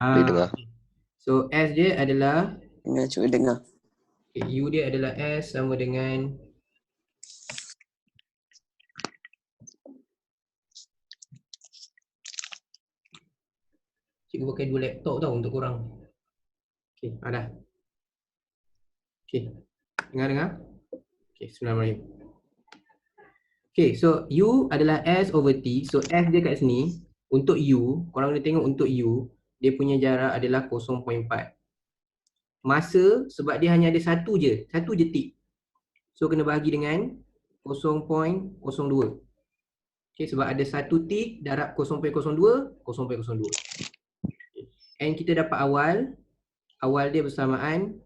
Boleh dengar. Okay. So S dia adalah Dengar, cuba dengar. U dia adalah S sama dengan cikgu pakai 2 laptop tau untuk korang. Okay, dah. Okay, dengar? Okay, Bismillahirrahmanirrahim. Okay, so U adalah S over T. So S dia kat sini, untuk U, korang boleh tengok untuk U, dia punya jarak adalah 0.4. Masa, sebab dia hanya ada satu je tick. So kena bahagi dengan 0.02. Okay, sebab ada satu tick, darab 0.02, 0.02. And kita dapat awal dia bersamaan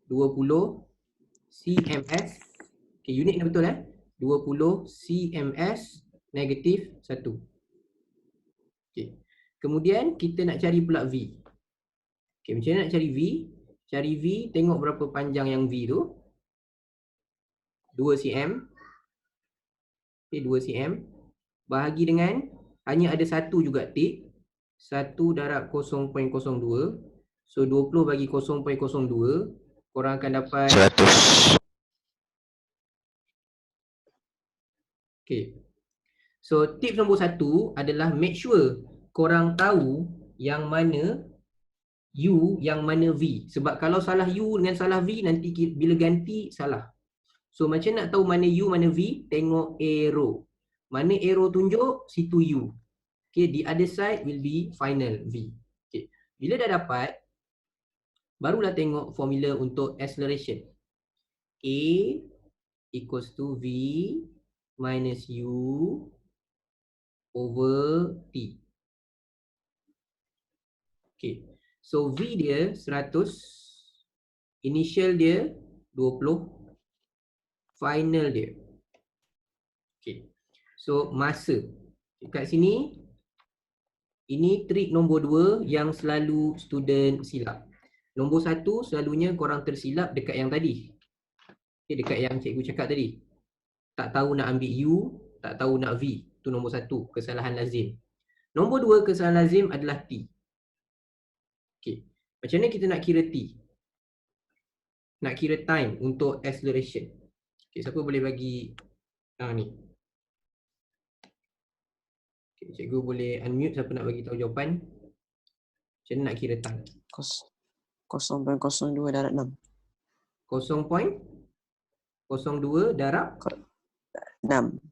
20 CMS. Okay, unit ni betul 20 CMS negatif 1. Okay. Kemudian kita nak cari pula V. Okay, macam mana nak cari V? Cari V, tengok berapa panjang yang V tu. 2 cm. Okay, 2 cm. Bahagi dengan, hanya ada satu juga tick. 1 darab 0.02. So 20 bagi 0.02, korang akan dapat 100. Okay. So tips nombor 1 adalah make sure korang tahu yang mana U, yang mana V. Sebab kalau salah U dengan salah V, nanti bila ganti salah. So macam nak tahu mana U, mana V, tengok arrow. Mana arrow tunjuk, situ U. Okay, the other side will be final V. Okay. Bila dah dapat, barulah tengok formula untuk acceleration. A equals to V minus U over T. Okay. So V dia 100, initial dia 20, final dia. Okay. So masa. Kat sini, ini trik nombor 2 yang selalu student silap. Nombor 1 selalunya korang tersilap dekat yang tadi. Okay, dekat yang cikgu cakap tadi. Tak tahu nak ambil U, tak tahu nak V. Itu nombor 1, kesalahan lazim. Nombor 2, kesalahan lazim adalah T. Okay. Macam mana kita nak kira T? Nak kira time untuk acceleration. Okay, siapa boleh bagi ni? Okay, cikgu boleh unmute, siapa nak bagi tahu jawapan? Macam mana nak kira time? 0.02 darab 6. 0.02 darab 6.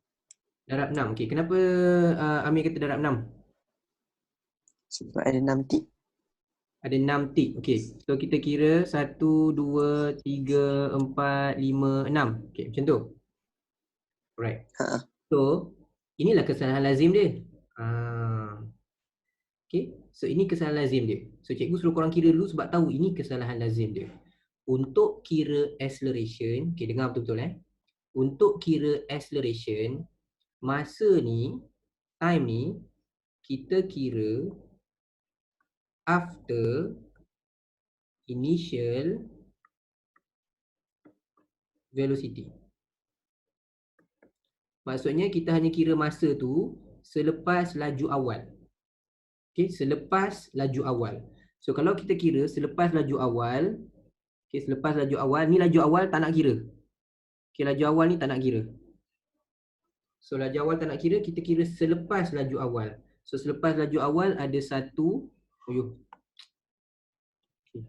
darab 6. Okay, kenapa Amir kata darab 6? Sebab ada 6 tick. Ada 6 tick. Okay, so kita kira 1, 2, 3, 4, 5, 6. Okay, macam tu. Alright. So, inilah kesalahan lazim dia. Okay, so ini kesalahan lazim dia. So, cikgu suruh korang kira dulu sebab tahu ini kesalahan lazim dia. Untuk kira acceleration, okay, dengar betul-betul Untuk kira acceleration, masa ni, time ni, kita kira after initial velocity. Maksudnya kita hanya kira masa tu selepas laju awal. Okay, selepas laju awal. So kalau kita kira selepas laju awal, okay, selepas laju awal, ni laju awal tak nak kira. Okay, laju awal ni tak nak kira. So laju awal tak nak kira, kita kira selepas laju awal. So selepas laju awal ada satu, okay.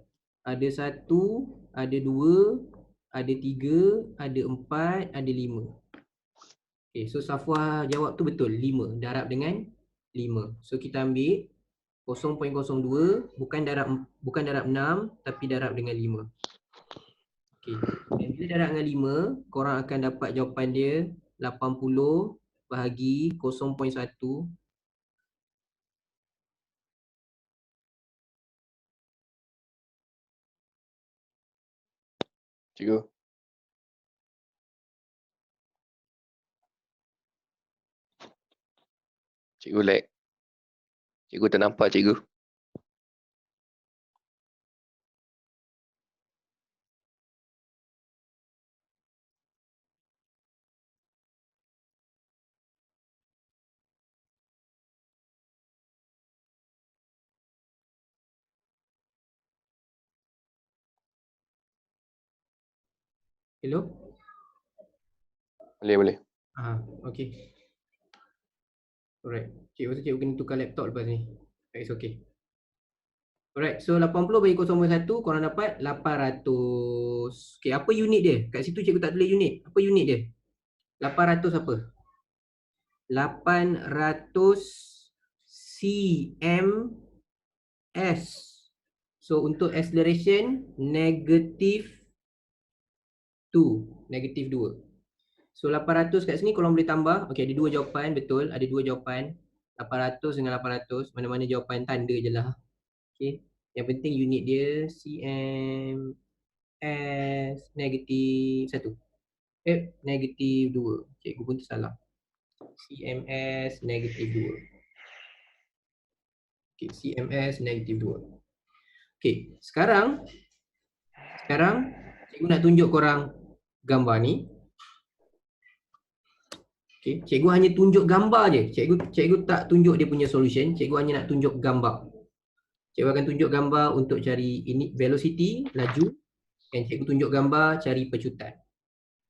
Ada satu, ada dua, ada tiga, ada empat, ada lima. Okay, so Safwa jawab tu betul, 5, darab dengan 5. So kita ambil 0.02, bukan darab 6 tapi darab dengan 5. Okay. Dan bila darab dengan 5, korang akan dapat jawapan dia 80 bahagi 0.1. Cikgu. Cikgu lag. Cikgu tak nampak cikgu. Hello? Boleh. Okay. Alright. Cikgu rasa cikgu kena tukar laptop lepas ni. It's okay. Alright, so 80 bagi 0.1 korang dapat 800. Okay, apa unit dia? Kat situ cikgu tak tulis unit. Apa unit dia? 800 apa? 800 cms. So untuk acceleration negative 2. Negative 2. So 800 kat sini korang boleh tambah. Okay, ada dua jawapan, betul. Ada dua jawapan. 800 dengan 800. Mana-mana jawapan tanda je lah. Okay. Yang penting unit dia cm s negatif 1. Negatif 2. Cikgu pun tersalah. cms negatif 2. Okay, cms negatif 2. Okay, sekarang cikgu nak tunjuk korang gambar ni. Okay, cikgu hanya tunjuk gambar je. Cikgu tak tunjuk dia punya solution. Cikgu hanya nak tunjuk gambar. Cikgu akan tunjuk gambar untuk cari ini velocity, laju. Dan cikgu tunjuk gambar cari pecutan.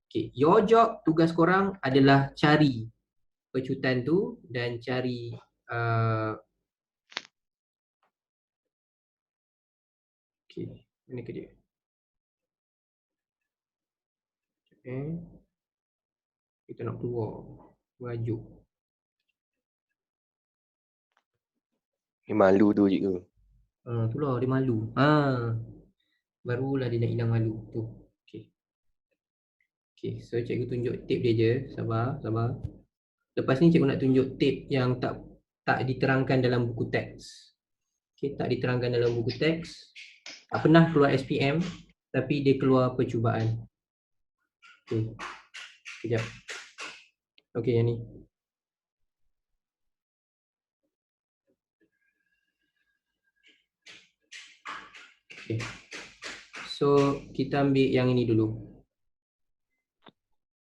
Okay, your job, tugas korang adalah cari pecutan tu dan cari okay, mana ke dia? Okay. Kita nak keluar baju. Ni malu tu cikgu. Itulah dia malu. Barulah dia nak hilang malu tu. Okay. Okay, so cikgu tunjuk tip dia je. Sabar. Lepas ni cikgu nak tunjuk tip yang tak diterangkan dalam buku teks. Okay, tak diterangkan dalam buku teks. Tak pernah keluar SPM, tapi dia keluar percubaan. Okay. Sekejap. Okay, yang ni. Okay. So, kita ambil yang ini dulu.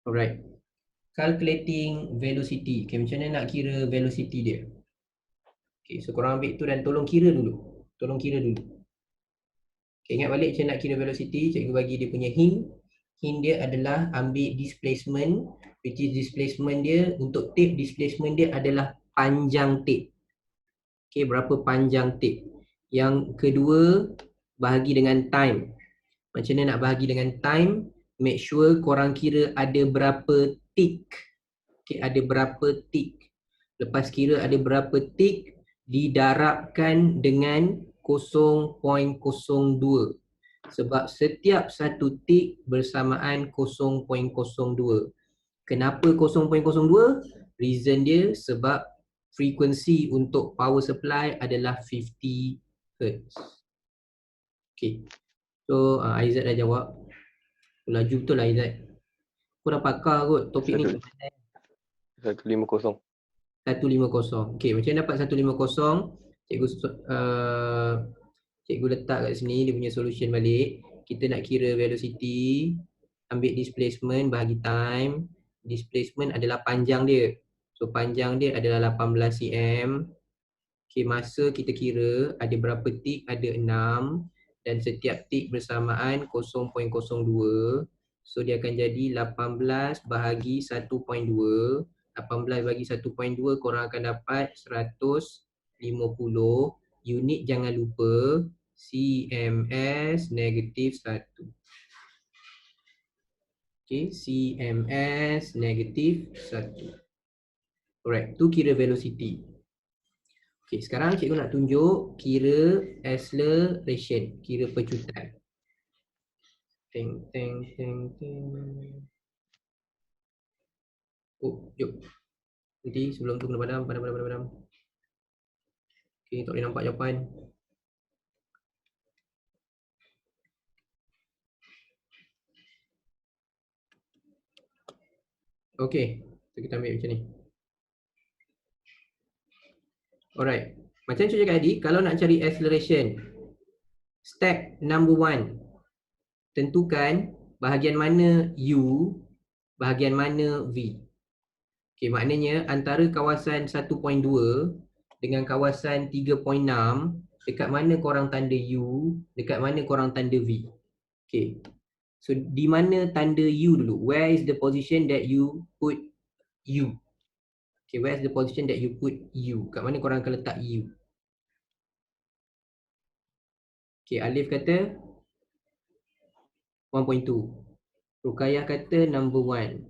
Alright. Calculating velocity. Okay, macam mana nak kira velocity dia? Okay, so korang ambil tu dan tolong kira dulu. Okay, ingat balik macam nak kira velocity, cikgu bagi dia punya hint. Hint dia adalah ambil displacement, which is displacement dia untuk tape, displacement dia adalah panjang tape. Okay, berapa panjang tape. Yang kedua, bahagi dengan time. Macam mana nak bahagi dengan time? Make sure korang kira ada berapa tick. Okay, ada berapa tick. Lepas kira ada berapa tick, didarabkan dengan 0.02. Sebab setiap satu tick bersamaan 0.02. Kenapa 0.02? Reason dia sebab frekuensi untuk power supply adalah 50 Hz. Okay. So Aizat dah jawab. Laju betul lah Aizat. Kau dah pakar kot topik ni. 150. 150. Okay, macam mana dapat 150? Cikgu letak kat sini dia punya solution balik. Kita nak kira velocity, ambil displacement bahagi time. Displacement adalah panjang dia. So panjang dia adalah 18 cm. Okay, masa kita kira ada berapa tick? Ada 6. Dan setiap tick bersamaan 0.02. So dia akan jadi 18 bahagi 1.2. 18 bagi 1.2 korang akan dapat 150. Unit jangan lupa cms negatif 1. Okay, cms negatif 1. Alright, tu kira velocity. Okay, sekarang cikgu nak tunjuk kira acceleration, kira pecutan. Teng. Oh, jom. Nanti sebelum tu kena padam. Okay, tak boleh nampak jawapan. Okay, so kita ambil macam ni. Alright, macam cikgu cakap tadi, kalau nak cari acceleration, step number 1, tentukan bahagian mana U, bahagian mana V. Okay, maknanya antara kawasan 1.2 dengan kawasan 3.6, dekat mana korang tanda U, dekat mana korang tanda V. Okay, So di mana tanda U dulu? Where is the position that you put U? Okay, where is the position that you put U? Kat mana korang akan letak U? Okay, Alif kata 1.2. Rukayah kata number 1.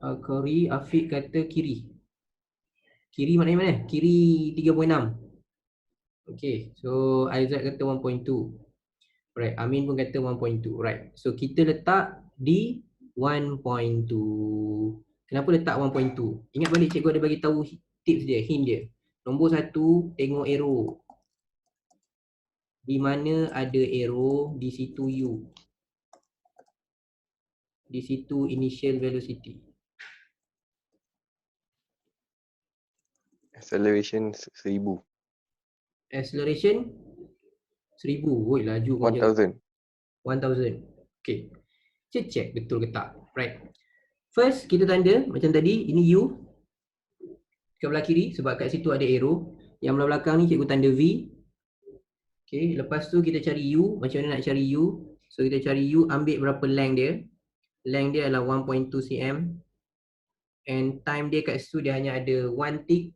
Akari, Afiq kata kiri. Kiri maknanya mana? Kiri 3.6. Okay, so Aizat kata 1.2. Right, Amin pun kata 1.2. Right, so kita letak di 1.2. Kenapa letak 1.2? Ingat balik cikgu ada bagi tahu tips dia, hint dia. Nombor 1, tengok arrow. Di mana ada arrow, di situ U. Di situ initial velocity. Acceleration 1000. Acceleration 1000. Woi, laju kau je. 1000. 1000. Okay. Kita check betul ke tak. Right. First, kita tanda macam tadi, ini U. Kat belah kiri sebab kat situ ada arrow. Yang belah belakang ni cikgu tanda V. Okay, lepas tu kita cari U. Macam mana nak cari U? So, kita cari U, ambil berapa length dia. Length dia adalah 1.2 cm. And time dia kat situ dia hanya ada 1 tick.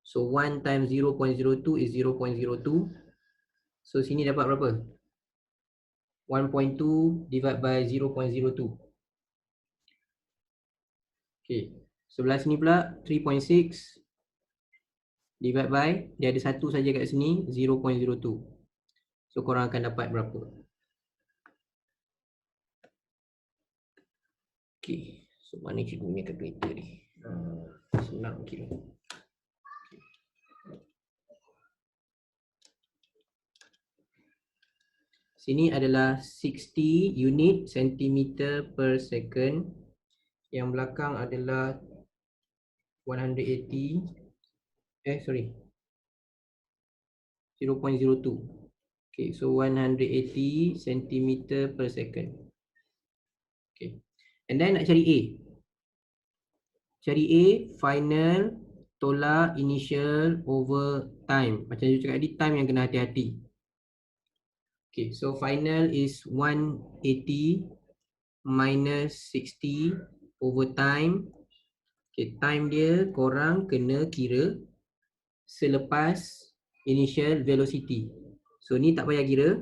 So 1 times 0.02 is 0.02. So sini dapat berapa? 1.2 divide by 0.02. Okay. Sebelah sini pula 3.6 divide by, dia ada satu saja kat sini, 0.02. So korang akan dapat berapa? Okay. So mana cikgu punya calculator ni? Senang kira. Sini adalah 60 unit centimeter per second. Yang belakang adalah 180. 0.02. Okay, so 180 centimeter per second. Okay. And then nak cari A. Cari A, final tolak initial over time. Macam you cakap tadi, time yang kena hati-hati. Okay, so final is 180 minus 60 over time. Okay, time dia korang kena kira selepas initial velocity. So ni tak payah kira.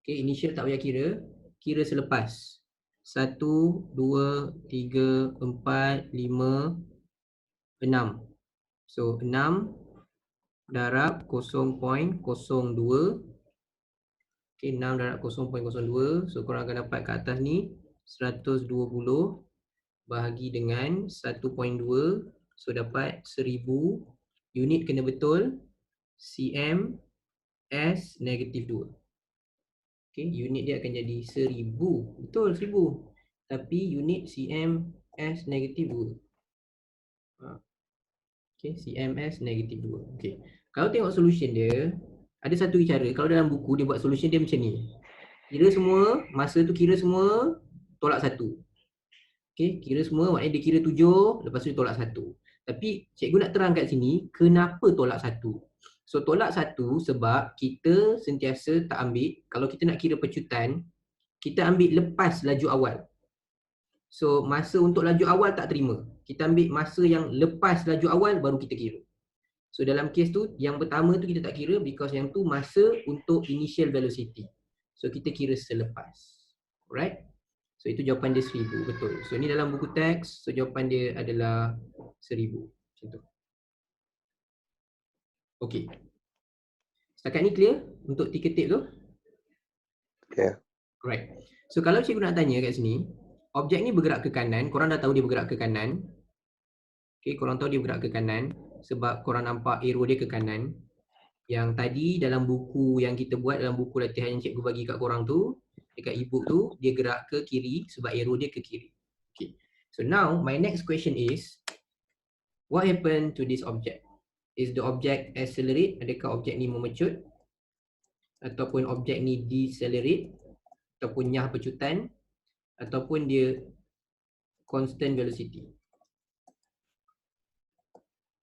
Okay, initial tak payah kira. Kira selepas. 1, 2, 3, 4, 5, 6. So 6 darab 0.02. Okay, 6 darab 0.02. So korang akan dapat kat atas ni 120 bahagi dengan 1.2. So dapat 1000. Unit kena betul. cm s negatif 2. Okay, unit dia akan jadi 1000. Betul 1000. Tapi unit cm s negatif 2. Okay, cm s negatif 2. Okay. Kalau tengok solution dia, ada satu cara. Kalau dalam buku dia buat solution dia macam ni. Kira semua, masa tu kira semua, tolak 1. Okay, kira semua maknanya dia kira 7, lepas tu dia tolak 1. Tapi cikgu nak terang kat sini, kenapa tolak 1? So tolak 1 sebab kita sentiasa tak ambil, kalau kita nak kira pecutan, kita ambil lepas laju awal. So masa untuk laju awal tak terima. Kita ambil masa yang lepas laju awal baru kita kira. So dalam kes tu, yang pertama tu kita tak kira because yang tu masa untuk initial velocity. So kita kira selepas. Alright? So itu jawapan dia 1000, betul. So ni dalam buku teks, so jawapan dia adalah 1000. Macam tu. Okay. Setakat ni clear untuk 3 tip tu? Yeah. Alright. So kalau cikgu nak tanya kat sini, objek ni bergerak ke kanan, korang dah tahu dia bergerak ke kanan. Okay, korang tahu dia bergerak ke kanan sebab korang nampak arrow dia ke kanan. Yang tadi dalam buku yang kita buat, dalam buku latihan yang cikgu bagi kat korang tu, dekat e-book tu, dia gerak ke kiri sebab arrow dia ke kiri. Okay. So now my next question is, what happened to this object? Is the object accelerate? Adakah objek ni memecut? Ataupun objek ni decelerate? Ataupun nyah pecutan? Ataupun dia constant velocity?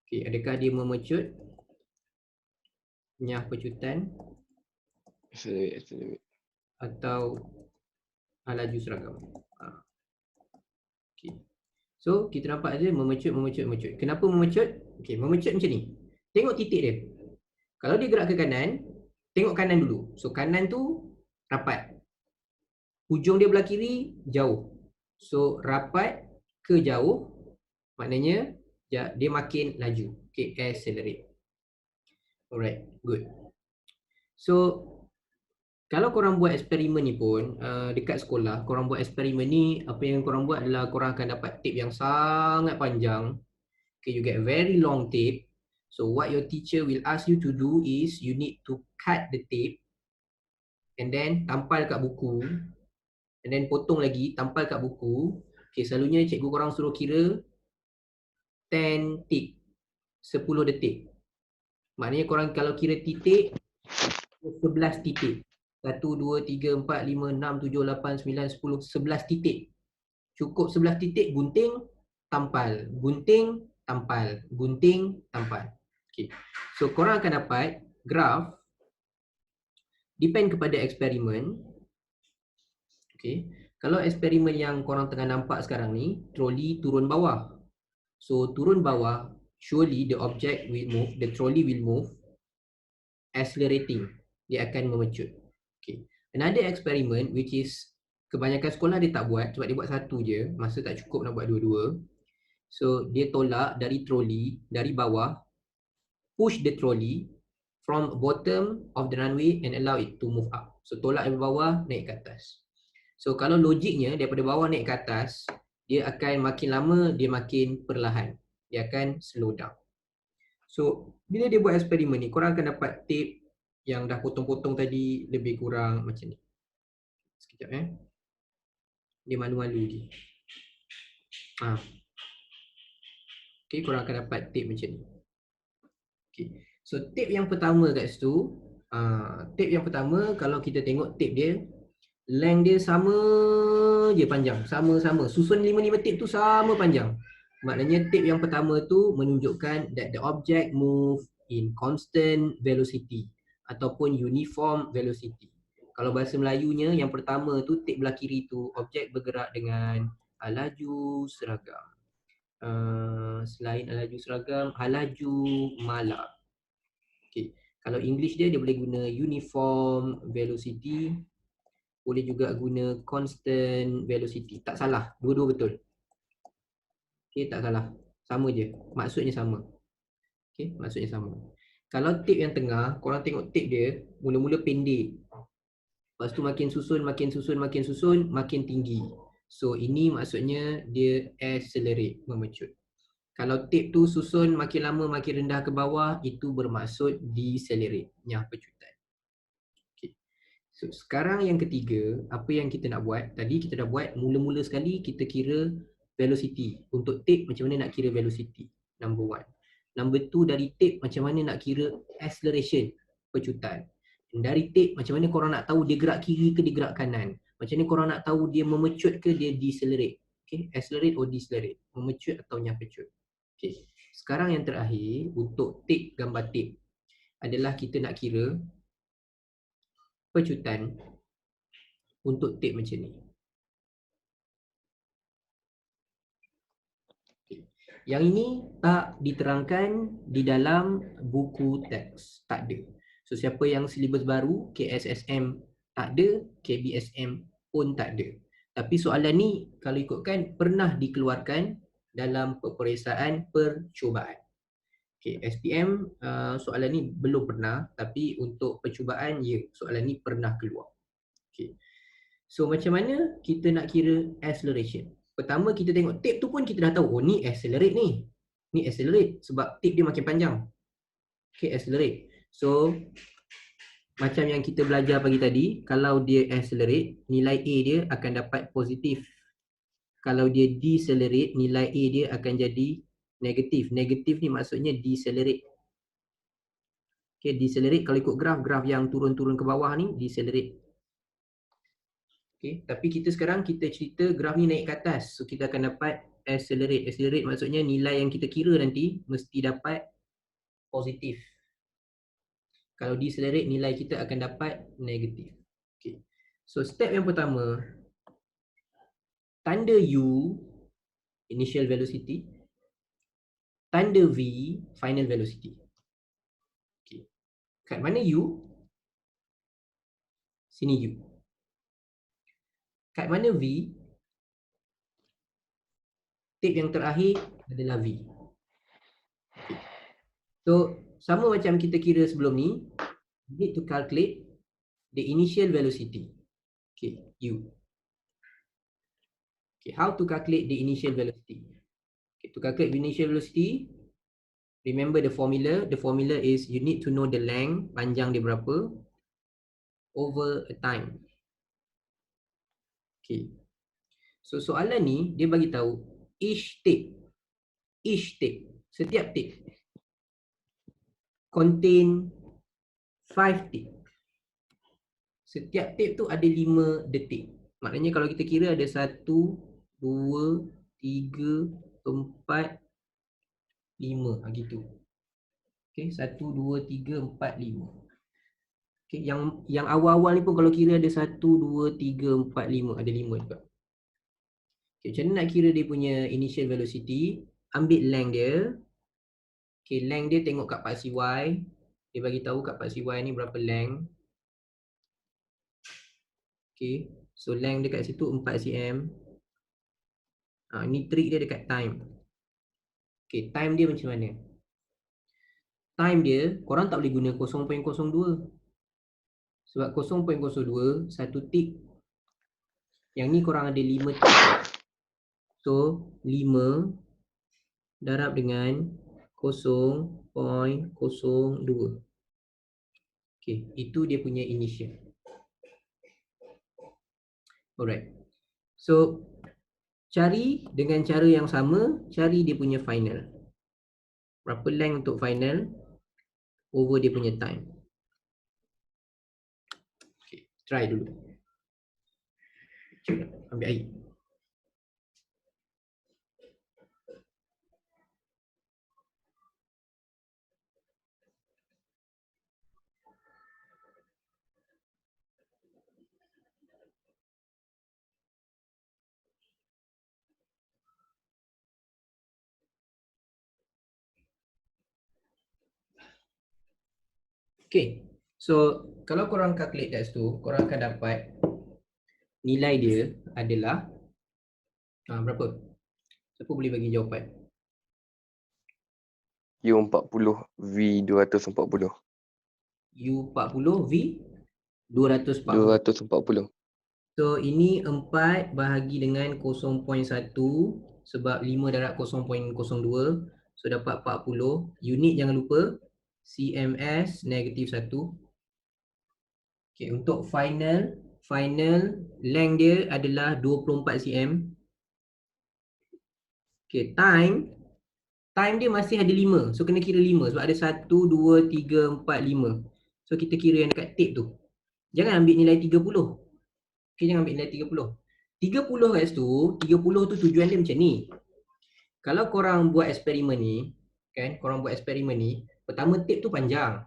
Okay, adakah dia memecut? nyah pecutan Accelerate. atau laju seragam. Okay. So kita nampak je memecut. Kenapa memecut? Okay, memecut macam ni. Tengok titik dia. Kalau dia gerak ke kanan, tengok kanan dulu. So kanan tu rapat. Hujung dia belah kiri jauh. So rapat ke jauh maknanya dia makin laju. Okay, accelerate. Alright, good. So kalau korang buat eksperimen ni pun dekat sekolah, korang buat eksperimen ni, apa yang korang buat adalah korang akan dapat tape yang sangat panjang. Okay, you get very long tape. So what your teacher will ask you to do is you need to cut the tape and then tampal kat buku and then potong lagi, tampal kat buku. Okay, selalunya cikgu korang suruh kira 10 tick, 10 detik. Maknanya korang kalau kira titik, 11 titik. 1, 2, 3, 4, 5, 6, 7, 8, 9, 10, 11 titik. Cukup 11 titik, gunting, tampal. Gunting, tampal. Gunting, tampal. Okay. So korang akan dapat graf depend kepada eksperimen. Okay. Kalau eksperimen yang korang tengah nampak sekarang ni, troli turun bawah. So turun bawah, surely the object will move, the trolley will move accelerating. Dia akan memecut. Okay. Another experiment which is kebanyakan sekolah dia tak buat sebab dia buat satu je, masa tak cukup nak buat dua-dua. So dia tolak dari troli, dari bawah, push the trolley from bottom of the runway and allow it to move up. So tolak dari bawah naik ke atas. So kalau logiknya daripada bawah naik ke atas, dia akan makin lama dia makin perlahan. Dia akan slow down. So bila dia buat eksperimen ni, korang akan dapat tape yang dah potong-potong tadi lebih kurang macam ni. Sekejap dia malu-malu je. Okay, korang akan dapat tape macam ni. Okay. So tape yang pertama kat situ, tape yang pertama kalau kita tengok tape dia, length dia sama je panjang, sama-sama. Susun 5 tape tu sama panjang. Maknanya tape yang pertama tu menunjukkan that the object move in constant velocity ataupun uniform velocity. Kalau bahasa Melayunya yang pertama tu tape belah kiri tu objek bergerak dengan laju seragam. Selain laju seragam, laju malam. Okay. Kalau English dia boleh guna uniform velocity, boleh juga guna constant velocity. Tak salah, dua-dua betul. Okay, tak salah. Sama je, maksudnya sama. Okay, maksudnya sama. Kalau tape yang tengah, korang tengok tape dia mula-mula pendek. Lepas tu makin susun, makin tinggi. So ini maksudnya dia accelerate, memecut. Kalau tape tu susun makin lama makin rendah ke bawah, itu bermaksud decelerate, nyah pecutan. Okay. So sekarang yang ketiga, apa yang kita nak buat? Tadi kita dah buat mula-mula sekali kita kira velocity. Untuk tape macam mana nak kira velocity? Number 1. Number 2, dari tape macam mana nak kira acceleration, pecutan. Dari tape macam mana korang nak tahu dia gerak kiri ke dia gerak kanan. Macam mana korang nak tahu dia memecut ke dia decelerate. Okay, accelerate or decelerate, memecut atau nyah pecut. Okay. Sekarang yang terakhir untuk tape, gambar tape adalah kita nak kira pecutan untuk tape macam ni. Okay. Yang ini tak diterangkan di dalam buku teks, tak ada. So siapa yang silibus baru, KSSM tak ada, KBSM pun tak ada. Tapi soalan ni kalau ikutkan pernah dikeluarkan dalam peperiksaan percubaan. Okay, SPM soalan ni belum pernah, tapi untuk percubaan ya, soalan ni pernah keluar. Okay. So macam mana kita nak kira acceleration? Pertama kita tengok tape tu pun kita dah tahu, oh ni accelerate ni. Ni accelerate sebab tape dia makin panjang. Okay, accelerate. So macam yang kita belajar pagi tadi, kalau dia accelerate, nilai A dia akan dapat positif. Kalau dia decelerate, nilai A dia akan jadi negatif. Negatif ni maksudnya decelerate. Okay, decelerate kalau ikut graf yang turun-turun ke bawah ni, decelerate. Okay, tapi kita sekarang kita cerita graf ni naik ke atas. So kita akan dapat accelerate. Accelerate maksudnya nilai yang kita kira nanti mesti dapat positif. Kalau decelerate, nilai kita akan dapat negatif. Okay. So step yang pertama, tanda U initial velocity, tanda V final velocity. Okay. Kat mana U? Sini U. Kat mana V? Tip yang terakhir adalah V. Okay. So sama macam kita kira sebelum ni, we need to calculate the initial velocity. Okay, U. Okay, how to calculate the initial velocity? Okay, to calculate the initial velocity, remember the formula. The formula is you need to know the length, panjang dia berapa, over a time. Okay. So soalan ni dia bagi tahu each tape, setiap tape contain 5 tape. Setiap tape tu ada 5 detik. Maknanya kalau kita kira ada 1, 2, 3, 4, 5 gitu. Okay, 1, 2, 3, 4, 5. Okay, yang awal-awal ni pun kalau kira ada 1, 2, 3, 4, 5, ada 5 juga. Okay, macam mana nak kira dia punya initial velocity? Ambil length dia. Okay, length dia tengok kat paksi Y. Dia bagi tahu kat paksi Y ni berapa length. Okay, so length dekat situ 4 cm. Ni trik dia dekat time. Okay, time dia macam mana? Time dia, korang tak boleh guna 0.02. Sebab 0.02, satu tik. Yang ni korang ada 5 tik. So, 5 darab dengan 0.02. Okay, itu dia punya initial. Alright. So, cari dengan cara yang sama, cari dia punya final. Berapa length untuk final over dia punya time. Okay, try dulu. Ambil air. Okay, so kalau korang calculate kat situ, korang akan dapat nilai dia adalah berapa? Siapa boleh bagi jawapan? U40 V240. U40 V 240. 240. So ini 4 bahagi dengan 0.1 sebab 5 darab 0.02. So dapat 40. Unit jangan lupa CMS negatif 1. Okay, untuk final length dia adalah 24 cm. Okay, time dia masih ada 5. So kena kira 5 sebab ada 1, 2, 3, 4, 5. So kita kira yang dekat tape tu. Jangan ambil nilai 30. Okay, jangan ambil nilai 30. 30 kat situ, 30 tu tujuan dia macam ni. Kalau korang buat eksperimen ni, kan, pertama tape tu panjang.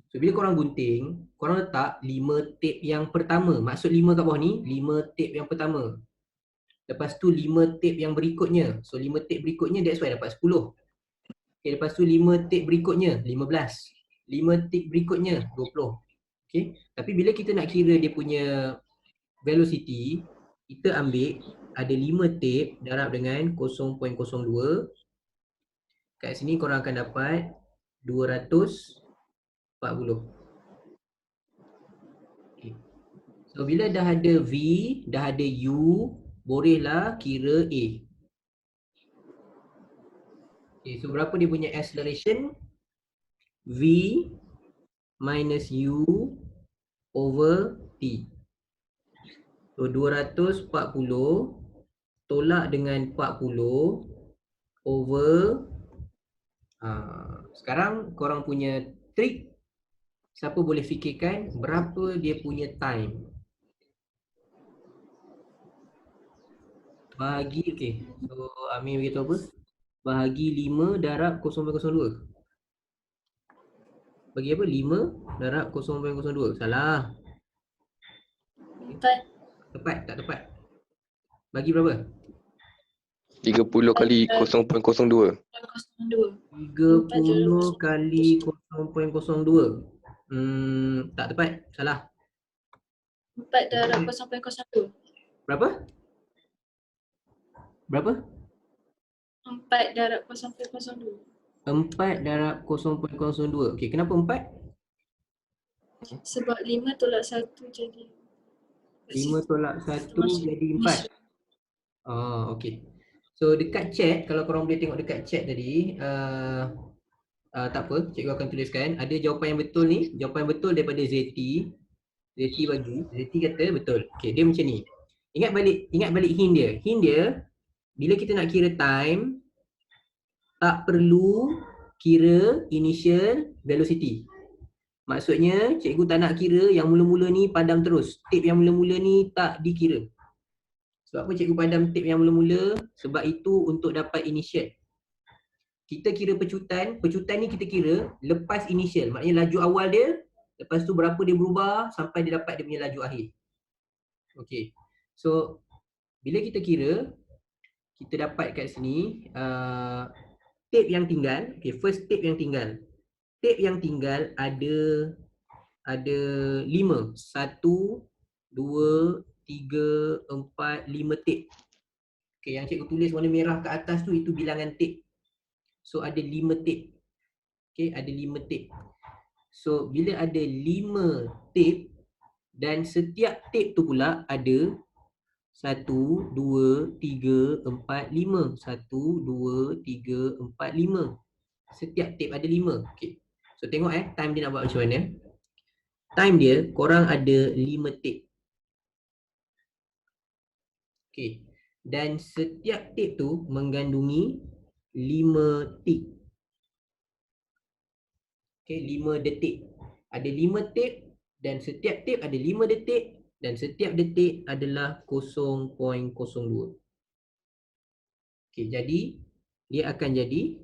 So bila korang gunting, korang letak 5 tape yang pertama. Maksud 5 kat bawah ni, 5 tape yang pertama. Lepas tu 5 tape yang berikutnya. So 5 tape berikutnya, that's why dapat 10. Okay, lepas tu 5 tape berikutnya, 15. 5 tape berikutnya, 20. Okay, tapi bila kita nak kira dia punya velocity, kita ambil ada 5 tape darab dengan 0.02. Kat sini korang akan dapat 240. Okay. So bila dah ada V, dah ada U, bolehlah kira A. Okay, so berapa dia punya acceleration? V minus U over T. So 240 tolak dengan 40 over sekarang korang punya trik, siapa boleh fikirkan berapa dia punya time? Bahagi, okay, so Amir beritahu apa? Bahagi 5 darab 0.02. Bagi apa? 5 darab 0.02. Salah. 4 Tepat tak tepat? Bagi berapa? 30 kali 0.02. 0.02. 30 kali 0.02. Tak tepat. Salah. 4 darab 0.02. Berapa? Berapa? 4 darab 0.02. 4 darab 0.02. Okey, kenapa 4? Sebab 5 tolak 1 jadi 5 tolak 1 jadi 4. Oh, okey. So dekat chat, kalau korang boleh tengok dekat chat tadi, tak apa, cikgu akan tuliskan. Ada jawapan yang betul ni, jawapan yang betul daripada Zeti. Zeti bagi, Zeti kata betul. Okey, dia macam ni. Ingat balik hint dia. Hint dia, bila kita nak kira time, tak perlu kira initial velocity. Maksudnya, cikgu tak nak kira yang mula-mula ni padam terus. Tip yang mula-mula ni tak dikira. Sebab apa cikgu padam tip yang mula-mula? Sebab itu untuk dapat initial. Kita kira pecutan ni kita kira lepas initial. Maknanya laju awal dia, lepas tu berapa dia berubah sampai dia dapat dia punya laju akhir. Okay. So, bila kita kira, kita dapat kat sini tip yang tinggal. Okay, first tip yang tinggal. Tip yang tinggal ada 5. 1, 2, 3, 4, 5 tip. Okay, yang cikgu tulis warna merah kat atas tu itu bilangan tip. So ada 5 tip. Okay, ada 5 tip. So bila ada 5 tip dan setiap tip tu pula ada 1, 2, 3, 4, 5. 1, 2, 3, 4, 5. Setiap tip ada 5. Okay. So tengok time dia nak buat macam mana. Time dia, korang ada 5 tip. Okay. Dan setiap tip tu mengandungi 5 tip. Okay, 5 detik. Ada 5 tip dan setiap tip ada 5 detik dan setiap detik adalah 0.02. Okay, jadi dia akan jadi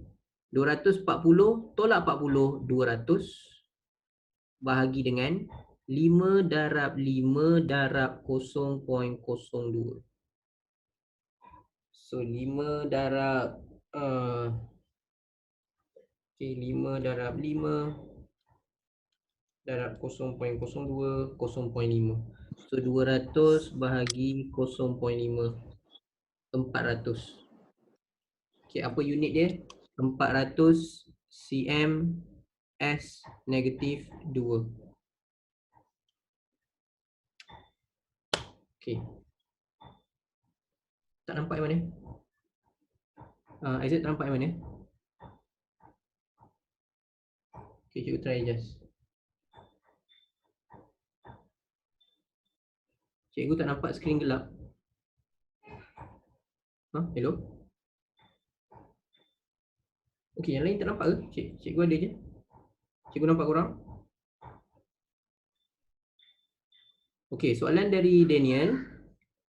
240 tolak 40, 200 bahagi dengan 5 darab 5 darab 0.02. So 5 darab 5 darab 5 darab 0.02, 0.5. So 200 bahagi 0.5, 400. Okay, apa unit dia? 400 cm S negatif 2. Okay. Tak nampak yang mana? Isaac tak nampak yang mana? Okay, cikgu try just. Cikgu tak nampak skrin gelap. Hello? Okay, yang lain tak nampak ke? Cikgu ada je. Cikgu nampak korang? Okay, soalan dari Daniel.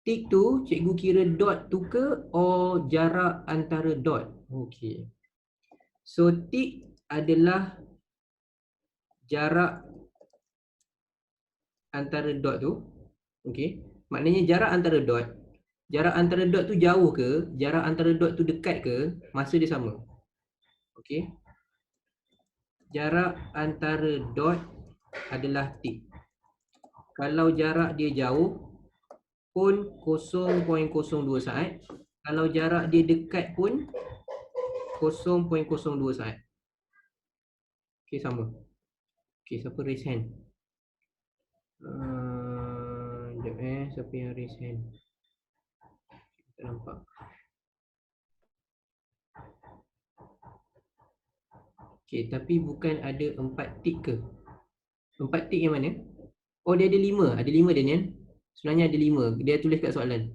Tik tu cikgu kira dot tu ke or jarak antara dot? Okay. So tik adalah jarak antara dot tu. Okay. Maknanya jarak antara dot tu jauh ke, jarak antara dot tu dekat ke, masa dia sama. Okay. Jarak antara dot adalah tik. Kalau jarak dia jauh pun 0.02 saat. Kalau jarak dia dekat pun 0.02 saat. Okay, sama. Okay, siapa raise hand? Sekejap siapa yang raise hand? Tak nampak. Okay, tapi bukan ada 4 tik ke? 4 tik yang mana? Oh, dia ada 5. Ada 5 Daniel. Sebenarnya ada 5. Dia tulis kat soalan.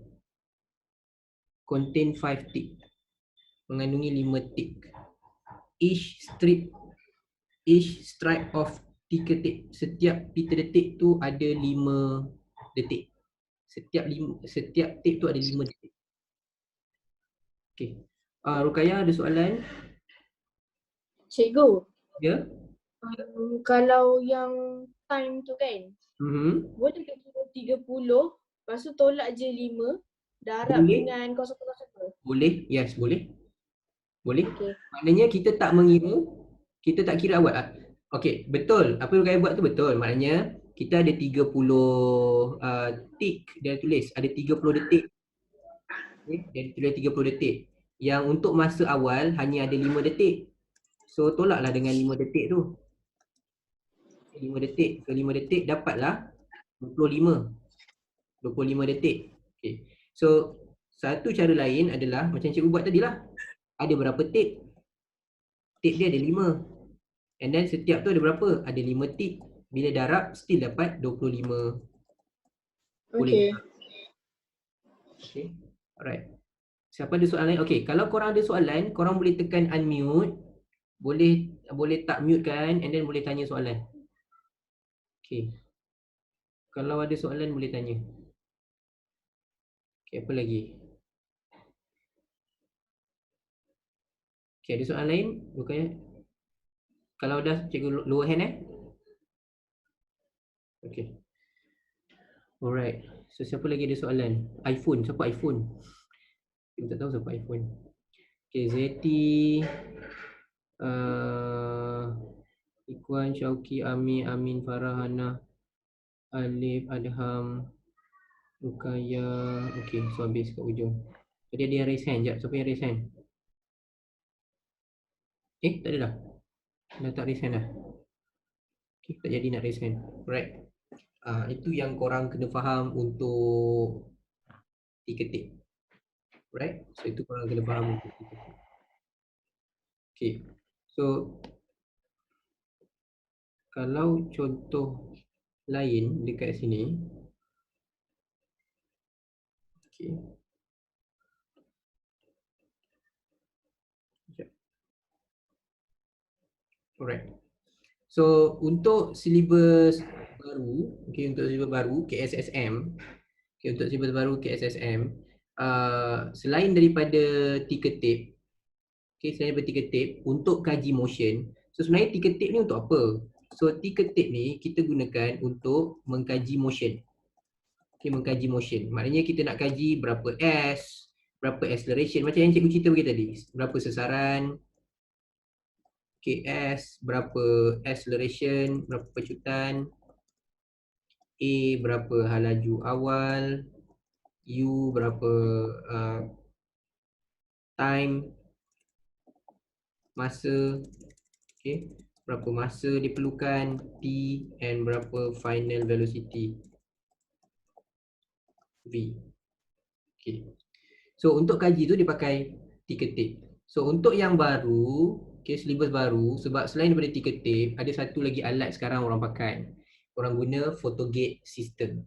Contain 5 tick. Mengandungi 5 tick. Each stripe of 3 tick. Setiap 3 detik tu ada 5 detik. Setiap tick tu ada 5 detik. Okay. Rukayah ada soalan? Cikgu, Ya? Kalau yang time tu kan, boleh ke kira 30, lepas tu tolak je 5, darab Boleh. dengan 0,0. Boleh, yes, boleh. Boleh. Okay. Maknanya kita tak mengira, kita tak kira awal. Okey, betul. Apa yang kau buat tu betul. Maknanya kita ada 30 tick dia tulis, ada 30 detik. Okay, dia tulis 30 detik. Yang untuk masa awal hanya ada 5 detik. So tolaklah dengan 5 detik tu. 5 detik. So 5 detik dapatlah 25. 25 detik. Okay. So satu cara lain adalah macam cikgu buat tadi lah. Ada berapa tick? Tick dia ada 5. And then setiap tu ada berapa? Ada 5 tick. Bila darab still dapat 25. Boleh. Okay. Alright. Siapa ada soalan lain? Okay, kalau korang ada soalan, korang boleh tekan unmute. Boleh tak mute kan, and then boleh tanya soalan. Okay. Kalau ada soalan boleh tanya. Okay, apa lagi? Okay, ada soalan lain? Bukannya? Kalau dah cikgu lower hand Okay. Alright. So siapa lagi ada soalan? iPhone. Siapa iPhone? Kita tak tahu siapa iPhone. Okay, Zeti. Ikhwan, Syauki, Ami, Amin, Farah, Hana, Alif, Adham, Rukaya. Okay, so habis kat ujung. Jadi ada yang raise hand. Sekejap, siapa yang raise hand? Tak ada dah. Dah tak raise hand dah. Okay, tak jadi nak raise hand. Alright. Itu yang korang kena faham untuk tiketing. Right? So itu korang kena faham untuk tiketing. Okay. So kalau contoh lain dekat sini. Okay. Alright. So untuk silibus baru, okay, untuk silibus baru KSSM, okay, untuk silibus baru KSSM, selain daripada ticker tape, okay, selain daripada ticker tape, untuk kaji motion, so sebenarnya ticker tape ni untuk apa? So ticker tape ni kita gunakan untuk mengkaji motion. Okay, mengkaji motion. Maknanya kita nak kaji berapa S, berapa acceleration, macam yang cikgu cerita bagi tadi, berapa sesaran, KS, berapa acceleration, berapa pecutan, A berapa laju awal, U berapa time, masa, okay, berapa masa diperlukan, T, and berapa final velocity, V. Okay. So untuk kaji tu dia pakai ticker tape. So untuk yang baru, okay, silibus baru, sebab selain daripada ticker tape, ada satu lagi alat sekarang orang pakai. Orang guna photogate system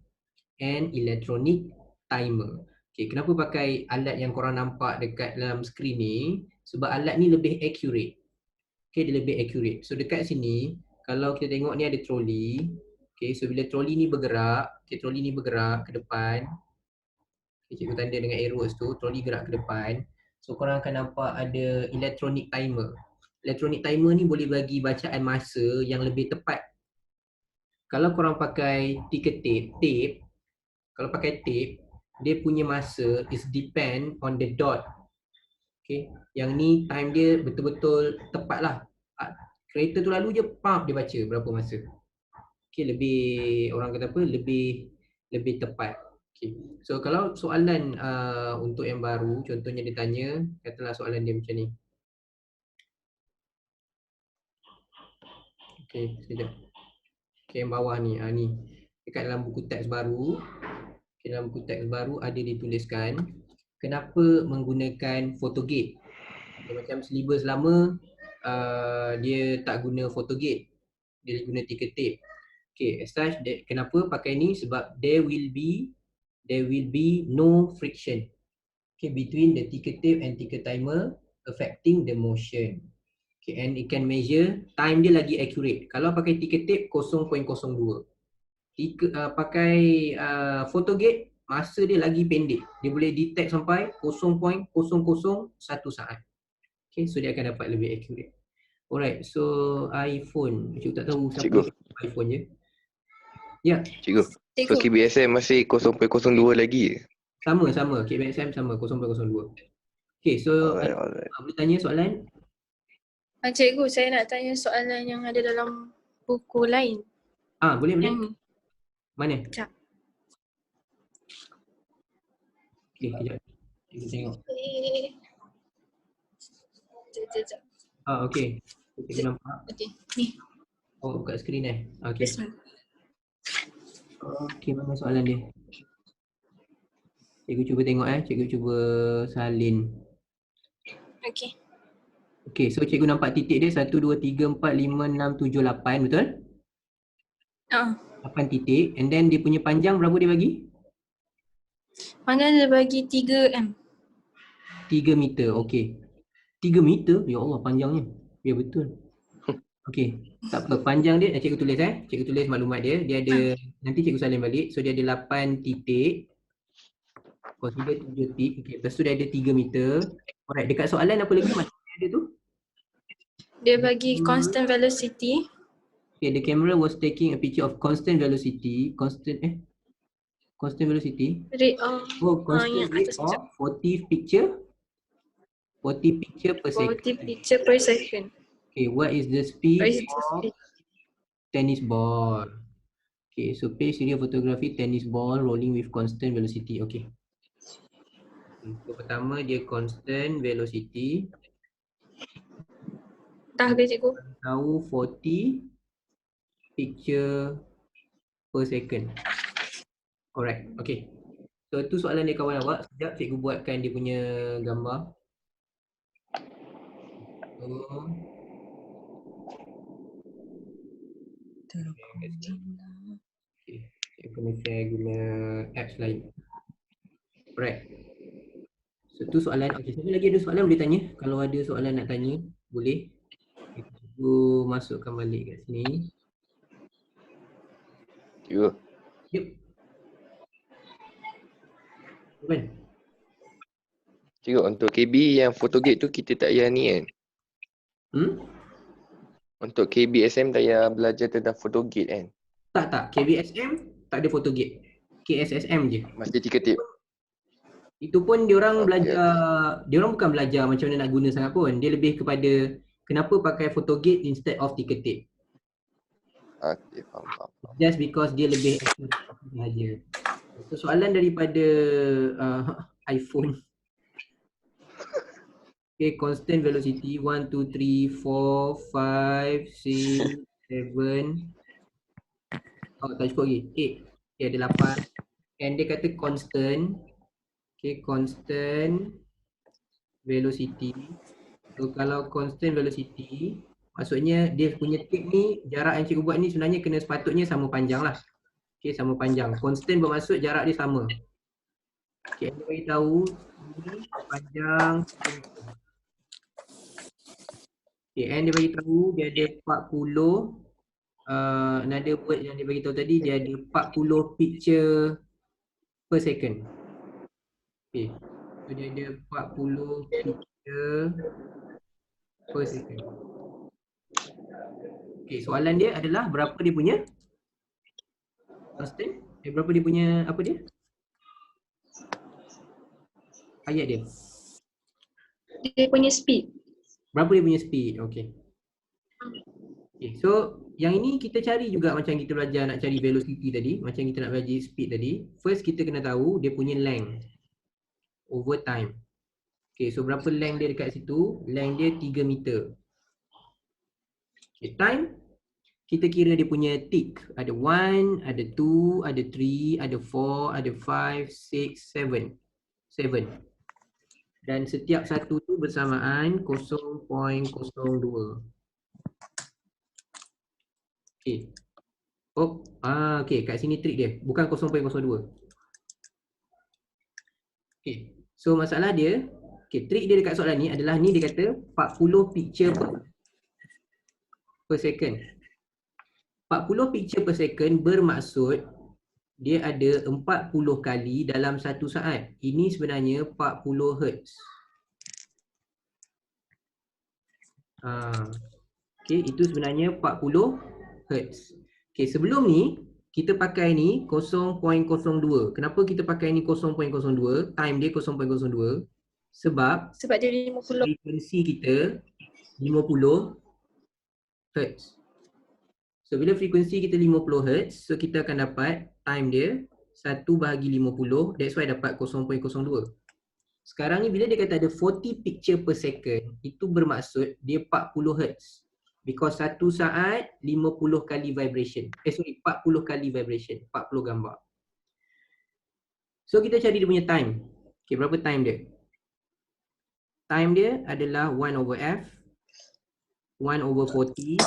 and electronic timer. Okay, kenapa pakai alat yang korang nampak dekat dalam skrin ni? Sebab alat ni lebih accurate. Okay, dia lebih accurate. So dekat sini, kalau kita tengok ni ada troli. Okay, so bila troli ni bergerak, okay, troli ni bergerak ke depan. Okay, cikgu tanda dengan arrows tu, troli gerak ke depan. So korang akan nampak ada electronic timer. Electronic timer ni boleh bagi bacaan masa yang lebih tepat. Kalau korang pakai ticker tape, kalau pakai tape, dia punya masa is depend on the dot. Okay, yang ni time dia betul-betul tepat lah. Kereta tu lalu je, pump dia baca berapa masa. Okay, lebih, orang kata apa, lebih tepat. Okay. So kalau soalan untuk yang baru, contohnya dia tanya, katalah soalan dia macam ni. Okay, sekejap. Okay, yang bawah ni, ni. Dekat dalam buku teks baru, dalam buku teks baru ada dituliskan kenapa menggunakan photogate. Macam silibus lama dia tak guna photogate, dia guna ticker tape. Okay, as such, kenapa pakai ni? Sebab there will be no friction, okay, between the ticker tape and ticker timer affecting the motion. Okay, and it can measure time dia lagi accurate. Kalau pakai ticker tape 0.02. Pakai photogate, masa dia lagi pendek. Dia boleh detect sampai 0.001 saat. Okay, so dia akan dapat lebih accurate. Alright, so iPhone. Cikgu tak tahu siapa Cikgu. yang iPhone je. Ya, Cikgu. So Cikgu. KBSM masih 0.02 lagi. sama. KBSM sama 0.02. Okay, so Alright. boleh tanya soalan? Cikgu, saya nak tanya soalan yang ada dalam buku lain. Boleh. Yang ni. Mana? Sekejap. Okay, kejap. Kita tengok. Sekejap. Okay. Kita nampak. Okey, ni. Oh, kat skrin Okay. This one. Okay, mana soalan dia? Cikgu cuba tengok Cikgu cuba salin. Okey. Okay, so cikgu nampak titik dia 1, 2, 3, 4, 5, 6, 7, 8, betul? 8 titik. And then dia punya panjang berapa dia bagi? Panjang dia bagi 3M. 3 meter, okay. 3 meter? Ya Allah, panjangnya. Ya, betul. Okay, tak apa. Panjang dia, cikgu tulis Cikgu tulis maklumat dia. Dia ada, nanti cikgu salin balik. So, dia ada 8 titik. Consider 7 titik. Okay, lepas tu dia ada 3 meter. Alright, dekat soalan apa lagi macam dia ada tu? Dia bagi constant velocity. Okay, the camera was taking a picture of constant velocity. Constant velocity. Rate of Constant yang rate atas of 40 picture per second. 40 picture per second. Okay, what is the speed What is the of speed? tennis ball? Okay, so page serial photography tennis ball rolling with constant velocity. Okay. So pertama dia constant velocity. Dah ke cikgu? Tahu 40 picture per second. Alright, okay. So tu soalan dia kawan awak. Sekejap cikgu buatkan dia punya gambar. Okay, saya kena share guna apps lain. Alright. So tu soalan. Okay, siapa lagi ada soalan boleh tanya. Kalau ada soalan nak tanya, boleh. Cikgu masukkan balik kat sini. Cikgu. Yep. Kan? Cikgu, untuk KB yang photogate tu kita tak payah ni kan? Untuk KBSM tak payah belajar tentang photogate kan? Tak. KBSM tak ada photogate. KSSM je. Masih 3 tip. Itu pun diorang Okay, belajar, diorang bukan belajar macam mana nak guna sangat pun. Dia lebih kepada kenapa pakai photogate instead of ticker tape. Okay, faham. Just because dia lebih sahaja. So, soalan daripada iPhone. Okay, constant velocity 1, 2, 3, 4, 5, 6, 7. Oh, tak cukup lagi. 8. Okay, ada 8. And dia kata constant. Okay, constant velocity. So, kalau constant velocity, maksudnya dia punya tip ni, jarak yang cikgu buat ni sebenarnya sepatutnya sama panjang lah. Okay, sama panjang. Constant bermaksud jarak dia sama. Okay, dia beritahu ni panjang. Okay, and dia beritahu dia ada 40. Another word yang dia beritahu tadi, dia ada 40 picture per second. Okay, so dia ada 40 picture per second. Okay, soalan dia adalah berapa dia punya constant? Berapa dia punya apa dia? Ayat dia. Dia punya speed. Berapa dia punya speed? Okay. Okay, so yang ini kita cari juga macam kita belajar nak cari velocity tadi, macam kita nak belajar speed tadi. First kita kena tahu dia punya length over time. Okay, so berapa length dia dekat situ? Length dia 3 meter. Okay, time kita kira dia punya tick. Ada 1, ada 2, ada 3, ada 4, ada 5, 6, 7. 7. Dan setiap satu tu bersamaan 0.02. Okay. Oh, okay, kat sini trik dia. Bukan 0.02. Okay. So masalah dia, okay, trik dia dekat soalan ni adalah ni dia kata 40 picture per second. 40 picture per second bermaksud dia ada 40 kali dalam satu saat. Ini sebenarnya 40 Hz. Okay, itu sebenarnya 40 Hz. Okay, sebelum ni kita pakai ni 0.02. Kenapa kita pakai ni 0.02? Time dia 0.02. Sebab Sebab dia 50. frekuensi kita 50 Hz. So bila frekuensi kita 50 Hz, so kita akan dapat time dia 1/50. That's why dapat 0.02. Sekarang ni bila dia kata ada 40 picture per second, itu bermaksud dia 40 Hz. Because satu saat 50 kali vibration. 40 kali vibration, 40 gambar. So kita cari dia punya time. Okay, berapa time dia? Time dia adalah 1/f 1/40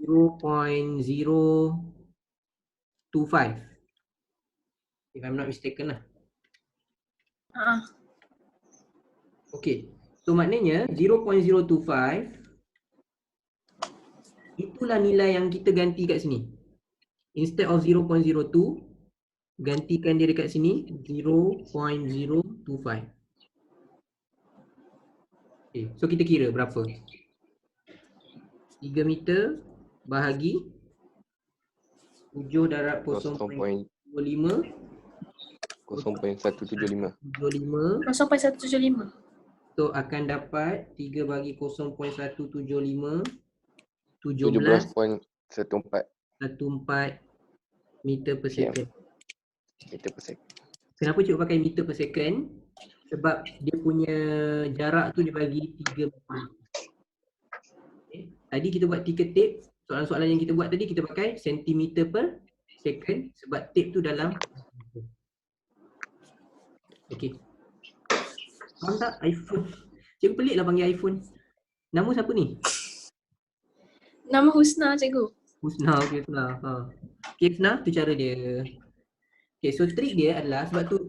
0.025. If I'm not mistaken lah. Okay. So maknanya 0.025 itulah nilai yang kita ganti kat sini. Instead of 0.02, gantikan dia dekat sini 0.025. Okay. So kita kira berapa? 3 meter bahagi 7/0.25 0.175. 0.175. So akan dapat 3 bagi 0.175 17.14 17.14 meter per km. second. meter per second. Kenapa cikgu pakai meter per second? Sebab dia punya jarak tu dia bagi 3 meter. Okay. Tadi kita buat ticket tape, soalan-soalan yang kita buat tadi kita pakai sentimeter per second sebab tape tu dalam. Okey. Faham tak iPhone? Cikgu pelik lah panggil iPhone. Nama siapa ni? Nama Husna cikgu. Husna, okey Husna. Okey Husna, tu cara dia. Okey, so trik dia adalah sebab tu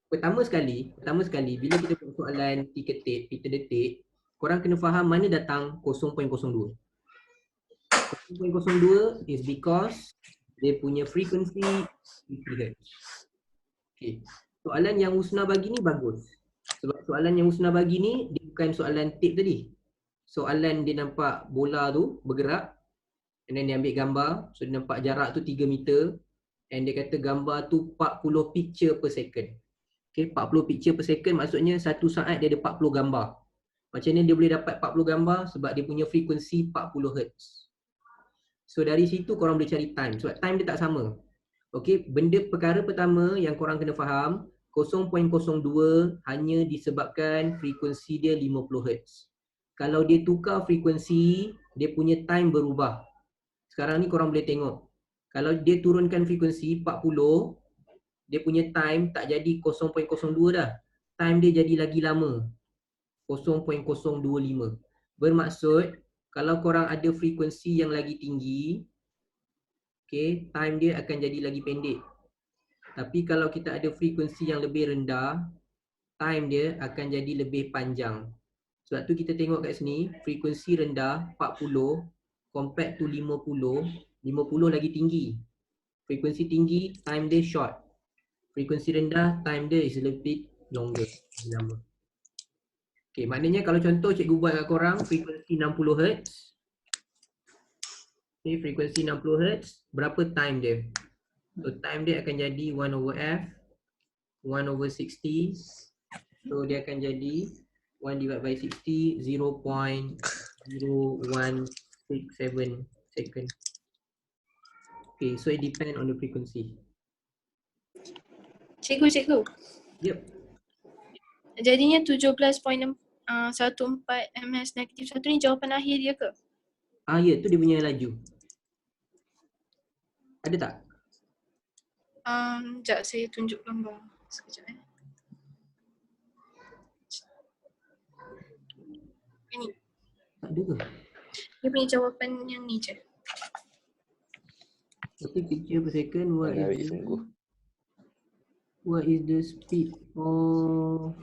pertama sekali bila kita buat soalan ticket tape, meter detik, korang kena faham mana datang 0.02. 0.02 is because dia punya frequency 50 Hz. Okey. Soalan yang Husna bagi ni bagus. Sebab soalan yang Husna bagi ni dia bukan soalan tape tadi. Soalan dia nampak bola tu bergerak and then dia ambil gambar, so dia nampak jarak tu 3 meter and dia kata gambar tu 40 picture per second. Okay, 40 picture per second maksudnya satu saat dia ada 40 gambar. Macam mana dia boleh dapat 40 gambar? Sebab dia punya frekuensi 40 Hz. So dari situ korang boleh cari time sebab time dia tak sama. Okay, perkara pertama yang korang kena faham 0.02 hanya disebabkan frekuensi dia 50 Hz. Kalau dia tukar frekuensi, dia punya time berubah. Sekarang ni korang boleh tengok. Kalau dia turunkan frekuensi 40, dia punya time tak jadi 0.02 dah. Time dia jadi lagi lama. 0.025. Bermaksud, kalau korang ada frekuensi yang lagi tinggi, okay, time dia akan jadi lagi pendek. Tapi kalau kita ada frekuensi yang lebih rendah, time dia akan jadi lebih panjang. Sebab tu kita tengok kat sini, frekuensi rendah 40 compared to 50, 50 lagi tinggi. Frekuensi tinggi, time dia short. Frekuensi rendah, time dia is a little bit longer, lama. Okay, maknanya kalau contoh cikgu buat kat korang, frekuensi 60 Hz. Okay, frekuensi 60 Hz, berapa time dia? So time dia akan jadi 1/f 1/60. So dia akan jadi 1/60 0.0167 second. Okay, so it depend on the frequency. Cikgu. Yep. Jadinya 17.14 ms negatif 1 ni jawapan akhir dia ke? Ya, tu dia punya laju. Ada tak? Sekejap saya tunjuk gambar. Sekejap Ini. Tak ada ke? Dia punya jawapan yang ni je. Tapi picture per second, Menarik sungguh. what is the speed of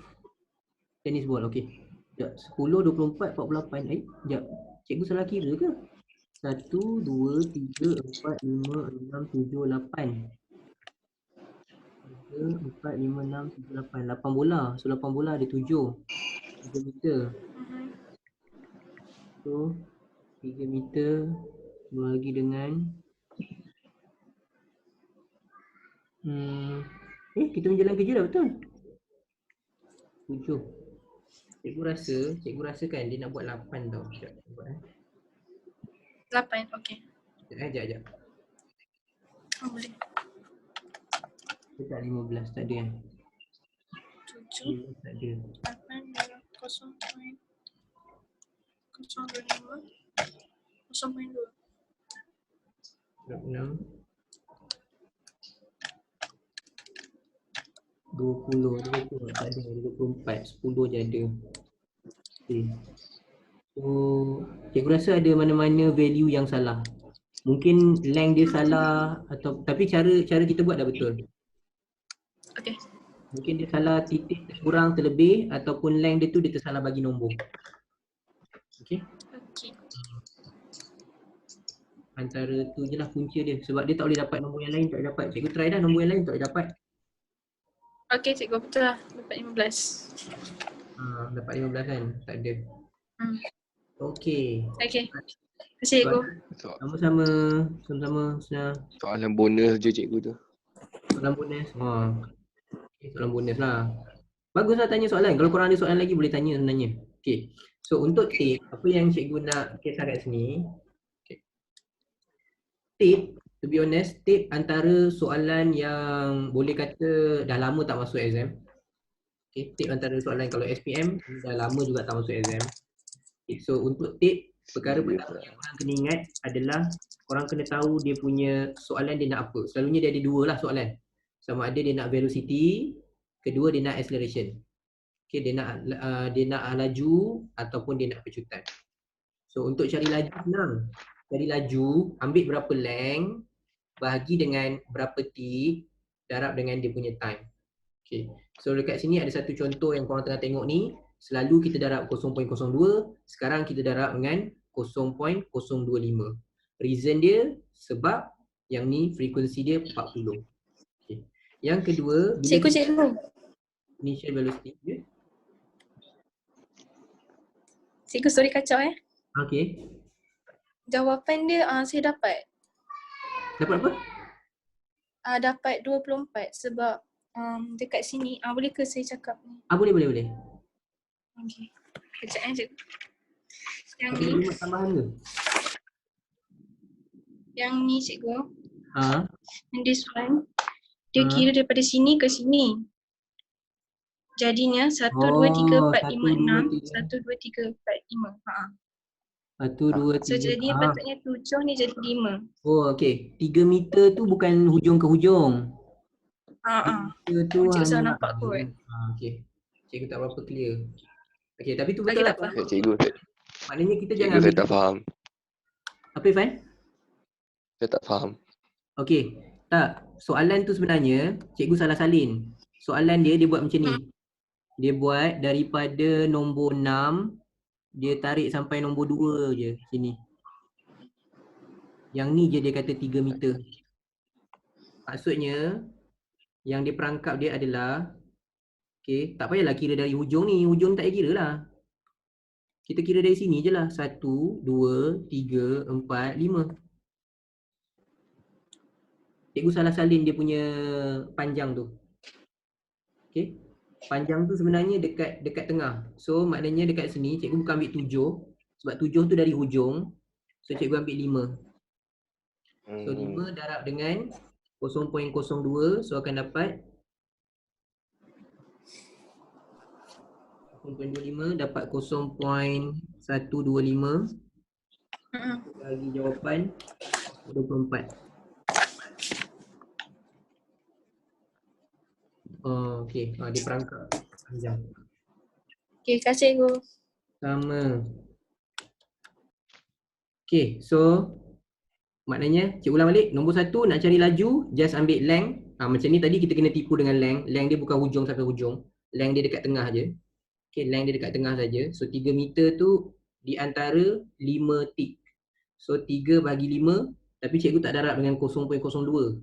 tennis ball? Okay. Sekejap, 10, 24, 48. Sekejap. Cikgu salah kira ke? 1, 2, 3, 4, 5, 6, 7, 8. 3, 4, 5, 6, 7, 8. 8 bola. So 8 bola ada 7. 3 meter. So 3 meter bagi dengan kita menjalan kerja dah betul. 7. Cikgu rasa kan dia nak buat 8 tau. Sekejap, buat 8, okey. Sekejap. Oh, boleh. Dekat 15 tak ada kan? 7, Tak ada. 8, 0.025, 0.2. 6 20 tak ada, 24, 10 je ada. Okay. So, cikgu rasa ada mana-mana value yang salah. Mungkin length dia salah atau tapi cara kita buat dah betul. Okey. Mungkin dia salah titik kurang terlebih ataupun length dia tu dia tersalah bagi nombor. Okey. Okey. Antara tu je lah punca dia sebab dia tak boleh dapat nombor yang lain tak dapat. Cikgu try dah nombor yang lain tak boleh dapat. Okey, cikgu betul lah. Dapat 15. Dapat 15 kan? Tak ada. Okey. Okey. Terima kasih cikgu. Sama-sama senang. Soalan bonus je cikgu tu. Soalan bonus. Okay, soalan bonus lah. Baguslah tanya soalan. Kalau korang ada soalan lagi boleh tanya sebenarnya. Okay. So untuk tip, apa yang cikgu nak kisah kat sini. Okay. Tip, to be honest, tip antara soalan yang boleh kata dah lama tak masuk exam. Okay. Tip antara soalan kalau SPM dah lama juga tak masuk exam. Okay. So untuk tip, perkara pertama yang korang kena ingat adalah korang kena tahu dia punya soalan dia nak apa. Selalunya dia ada dua lah soalan. Sama ada dia nak velocity, kedua dia nak acceleration. Okay, dia nak laju ataupun dia nak pecutan. So untuk cari laju senang. Cari laju, ambil berapa length, bahagi dengan berapa tip, darab dengan dia punya time. Okay. So dekat sini ada satu contoh yang korang tengah tengok ni. Selalu kita darab 0.02, sekarang kita darab dengan 0.025. Reason dia sebab yang ni frekuensi dia 40. Okay. Yang kedua, Cikgu. initial velocity dia. Cikgu, sorry kacau Okay. Jawapan dia saya dapat. Dapat apa? Dapat 24 sebab dekat sini boleh ke saya cakap ni? Boleh. Okey. Kejap cikgu. Yang Ada ni, kalimat tambahan ke? yang ni cikgu. And this one, dia Ha. kira daripada sini ke sini. Jadinya 1, 2, 3, 4, 5, 6. 1, 2, 3, 4, 5. 1, 2, 3. So jadi patutnya 7 ni jadi 5. Oh, okey. 3 meter tu bukan hujung ke hujung. Meter tu Cikgu salah nampak kot. Okey. Cikgu tak berapa clear. Okey, tapi tu betul Okey, lah. tak apa. Ya, cikgu, Maknanya kita cikgu jangan saya tak faham. Apa Irfan? Saya tak faham. Okey. Tak. Soalan tu sebenarnya cikgu salah salin. Soalan dia buat macam ni. Dia buat daripada nombor 6 dia tarik sampai nombor 2 je sini. Yang ni je dia kata 3 meter. Maksudnya yang dia perangkap dia adalah tak payahlah kira dari hujung ni. Hujung tak payah kira lah. Kita kira dari sini je lah. 1, 2, 3, 4, 5. Cikgu salah salin dia punya panjang tu. Okay. Panjang tu sebenarnya dekat tengah. So maknanya dekat sini cikgu bukan ambil 7. Sebab 7 tu dari hujung. So cikgu ambil 5. So 5 darab dengan 0.02. So akan dapat 0.25 dapat 0.125. Bagi jawapan 24. Okey. Dia perangkap panjang. Okey, terima kasih cikgu. Sama. Okey, so maknanya cikgu ulang balik. Nombor 1 nak cari laju, just ambil length. Macam ni tadi kita kena tipu dengan length. Length dia bukan hujung sampai hujung. Length dia dekat tengah je. Okey, length dia dekat tengah saja. So 3 meter tu di antara 5 tick. So 3 bagi 5, tapi cikgu tak darab dengan 0.02.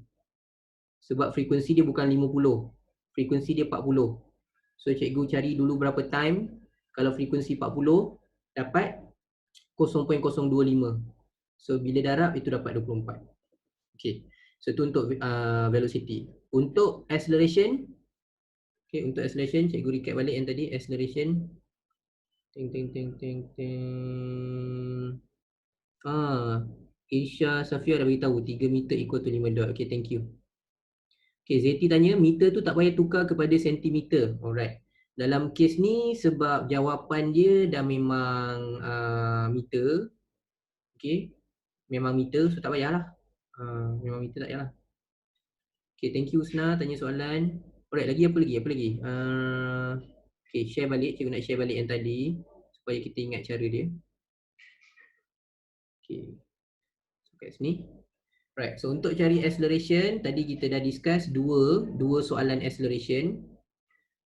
Sebab frekuensi dia bukan 50. Frekuensi dia 40. So cikgu cari dulu berapa time. Kalau frekuensi 40 dapat 0.025. So bila darab itu dapat 24. Okay. So itu untuk velocity. Untuk acceleration, okay, untuk acceleration cikgu recap balik yang tadi acceleration. Isha Safia dah beritahu 3 meter equal to 5 dot. Okay, thank you. Okay, Zeti tanya meter tu tak payah tukar kepada sentimeter. Alright. Dalam kes ni sebab jawapan dia dah memang meter. Okay. Memang meter, so tak payahlah. Memang meter tak payahlah. Okay, thank you Usna tanya soalan. Alright, lagi apa lagi? Okay, share balik. Cikgu nak share balik yang tadi supaya kita ingat cara dia. Okay. So kat sini. Right, so untuk cari acceleration, tadi kita dah discuss dua soalan acceleration.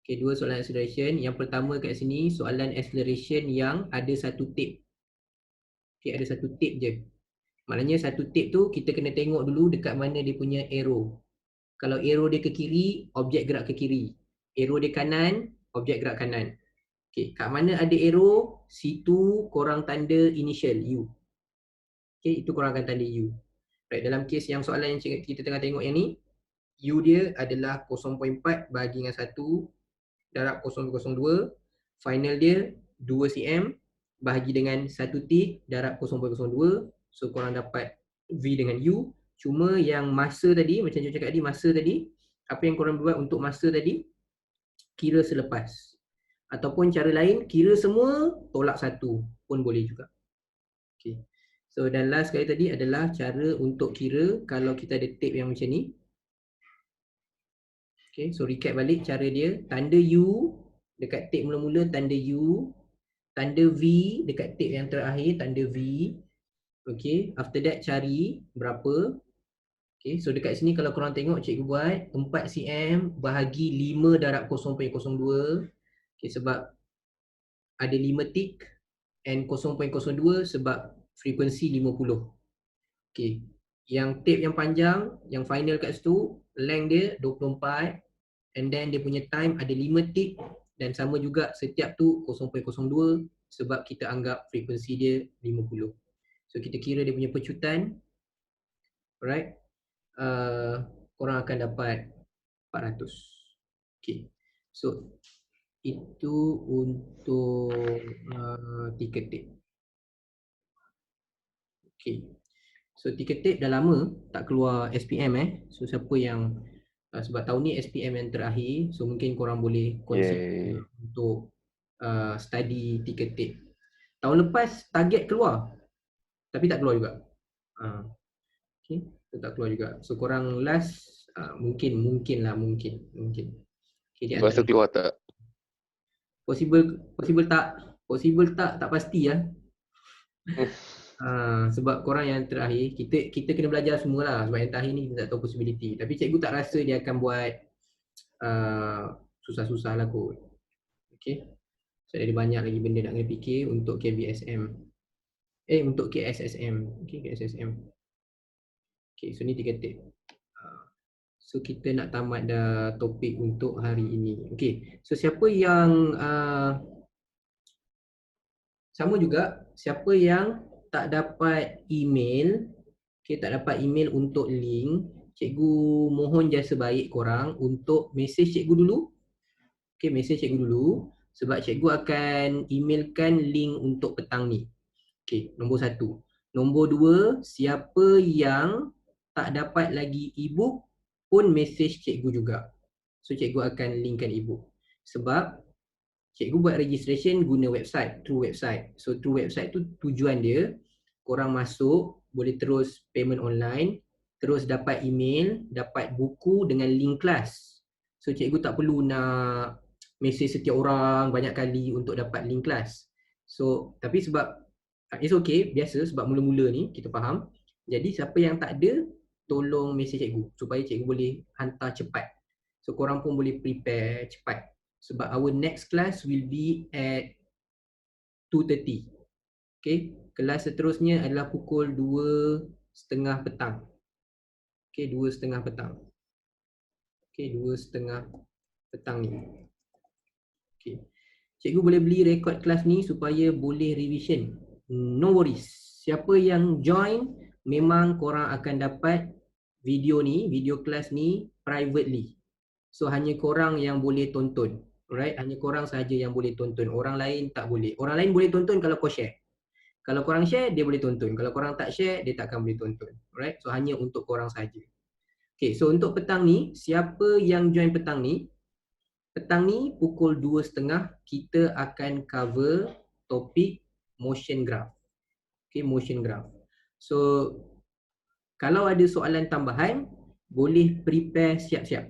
Okay, dua soalan acceleration. Yang pertama kat sini, soalan acceleration yang ada satu tape. Okay, ada satu tape je. Maknanya satu tape tu kita kena tengok dulu dekat mana dia punya arrow. Kalau arrow dia ke kiri, objek gerak ke kiri. Arrow dia kanan, objek gerak kanan. Okay, kat mana ada arrow, situ korang tanda initial U. Okay, itu korang akan tanda U. Right, dalam kes yang soalan yang kita tengah tengok yang ni, U dia adalah 0.4 bahagi dengan 1 darab 0.02. Final dia 2 cm bahagi dengan 1 tik darab 0.02. So korang dapat V dengan U. Cuma yang masa tadi, macam cikgu cakap tadi, masa tadi, apa yang korang buat untuk masa tadi, kira selepas. Ataupun cara lain, kira semua tolak 1 pun boleh juga. Okay. So dan last sekali tadi adalah cara untuk kira kalau kita ada tape yang macam ni. Okay, so recap balik cara dia. Tanda U dekat tape mula-mula, tanda U. Tanda V dekat tape yang terakhir, tanda V. Okay, after that cari berapa. Okay, so dekat sini kalau korang tengok cikgu buat 4 cm bahagi 5 darab 0.02. Okay, sebab ada 5 tik and 0.02 sebab frekuensi 50. Okay. Yang tape yang panjang, yang final kat situ, length dia 24 and then dia punya time ada 5 tik dan sama juga setiap tu 0.02 sebab kita anggap frekuensi dia 50. So kita kira dia punya pecutan. Alright. Korang akan dapat 400. Okay. So itu untuk ticket tape. Okay. So ticket tape dah lama tak keluar SPM So siapa yang sebab tahun ni SPM yang terakhir, so mungkin korang boleh consider untuk study ticket tape. Tahun lepas target keluar tapi tak keluar juga. Okay, so tak keluar juga. So korang last mungkin. Okay, Lepas tu keluar tak? Possible tak pasti lah. Sebab korang yang terakhir, kita kena belajar semualah. Sebab yang terakhir ni kita tak tahu possibility. Tapi cikgu tak rasa dia akan buat susah-susah lah kot. Okay. So ada banyak lagi benda nak kena fikir untuk KBSM. Untuk KSSM. Okay, KSSM. Okay, so ni 3 tip. So kita nak tamat dah topik untuk hari ini. Okay, so siapa yang sama juga, siapa yang tak dapat email, tak dapat email untuk link, cikgu mohon jasa baik korang untuk message cikgu dulu. Message cikgu dulu sebab cikgu akan emailkan link untuk petang ni. Nombor 1. Nombor 2, siapa yang tak dapat lagi ebook pun message cikgu juga. So cikgu akan linkkan ebook. Sebab cikgu buat registration guna website, through website. So through website tu tujuan dia, korang masuk, boleh terus payment online, terus dapat email, dapat buku dengan link kelas. So cikgu tak perlu nak message setiap orang banyak kali untuk dapat link kelas. So tapi sebab it's okay, biasa sebab mula-mula ni kita faham. Jadi siapa yang tak ada, tolong message cikgu supaya cikgu boleh hantar cepat. So korang pun boleh prepare cepat. Sebab our next class will be at 2:30. Kelas seterusnya adalah pukul 2:30 petang. 2:30 petang. 2:30 petang ni. Cikgu boleh beli rekod kelas ni supaya boleh revision no worries. Siapa yang join, memang korang akan dapat video ni, video kelas ni privately. So hanya korang yang boleh tonton. Alright, hanya korang saja yang boleh tonton. Orang lain tak boleh. Orang lain boleh tonton kalau kau share. Kalau korang share, dia boleh tonton. Kalau korang tak share, dia takkan boleh tonton. Alright, so hanya untuk korang saja. Okay, so untuk petang ni, siapa yang join petang ni pukul 2.30 kita akan cover topik motion graph. Okay, motion graph. So kalau ada soalan tambahan, boleh prepare siap-siap.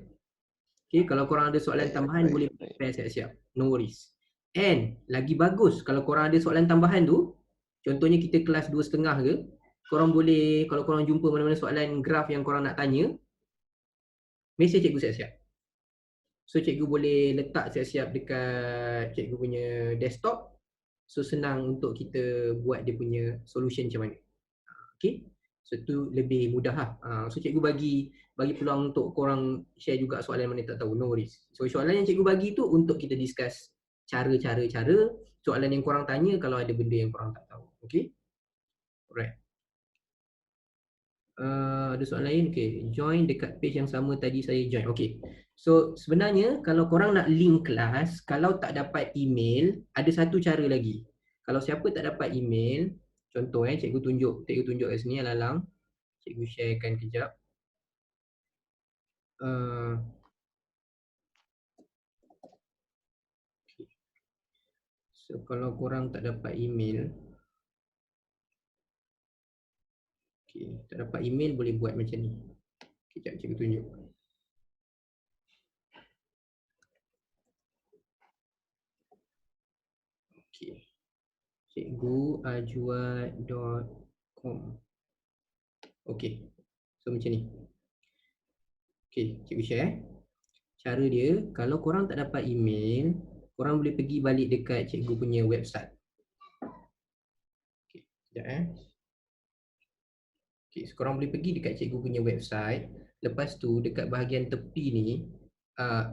Okay, kalau korang ada soalan tambahan, boleh prepare siap-siap. No worries. And lagi bagus kalau korang ada soalan tambahan tu, contohnya kita kelas 2.30 ke, korang boleh, kalau korang jumpa mana-mana soalan graf yang korang nak tanya, mesej cikgu siap-siap. So cikgu boleh letak siap-siap dekat cikgu punya desktop. So senang untuk kita buat dia punya solution macam mana. Okay, so tu lebih mudah lah. So cikgu bagi peluang untuk korang share juga soalan mana tak tahu, no worries. So soalan yang cikgu bagi tu untuk kita discuss cara soalan yang korang tanya kalau ada benda yang korang tak tahu. Okay, alright. Ada soalan lain? Okay, join dekat page yang sama tadi saya join. Okay, so sebenarnya kalau korang nak link kelas, kalau tak dapat email, ada satu cara lagi. Kalau siapa tak dapat email, contoh cikgu tunjuk kat sini Alalang. Cikgu sharekan kejap. Okay. So kalau korang tak dapat email, okay, tak dapat email boleh buat macam ni. Kejap cikgu tunjuk. Okay. cikguajwad.com. Okay. So macam ni. Okay, cikgu share. Cara dia, kalau korang tak dapat email, korang boleh pergi balik dekat cikgu punya website. Okay, sekejap Okay, so korang boleh pergi dekat cikgu punya website. Lepas tu dekat bahagian tepi ni,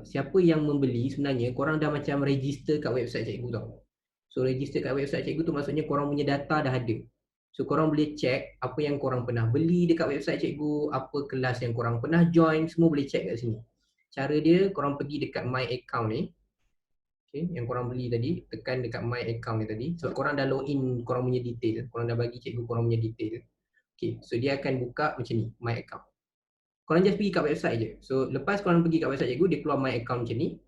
siapa yang membeli sebenarnya korang dah macam register kat website cikgu tau. So register kat website cikgu tu maksudnya korang punya data dah ada. So korang boleh check apa yang korang pernah beli dekat website cikgu, apa kelas yang korang pernah join, semua boleh check kat sini. Cara dia, korang pergi dekat my account ni. Okay, yang korang beli tadi, tekan dekat my account ni tadi. So korang dah login korang punya detail, korang dah bagi cikgu korang punya detail. Okay, so dia akan buka macam ni, my account. Korang just pergi kat website je. So lepas korang pergi kat website cikgu, dia keluar my account macam ni.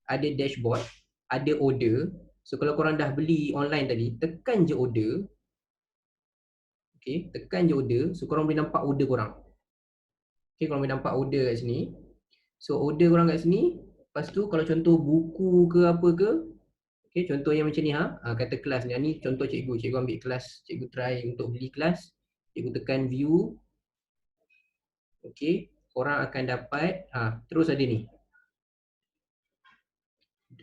Ada dashboard, ada order. So kalau korang dah beli online tadi, tekan je order. Okay, tekan je order. So korang boleh nampak order korang. Okay, korang boleh nampak order kat sini. So order korang kat sini. Lepas tu kalau contoh buku ke apa ke, okay, contoh yang macam ni kata kelas ni. Ni contoh cikgu ambil kelas, cikgu try untuk beli kelas. Cikgu tekan view. Okay, korang akan dapat, terus ada ni.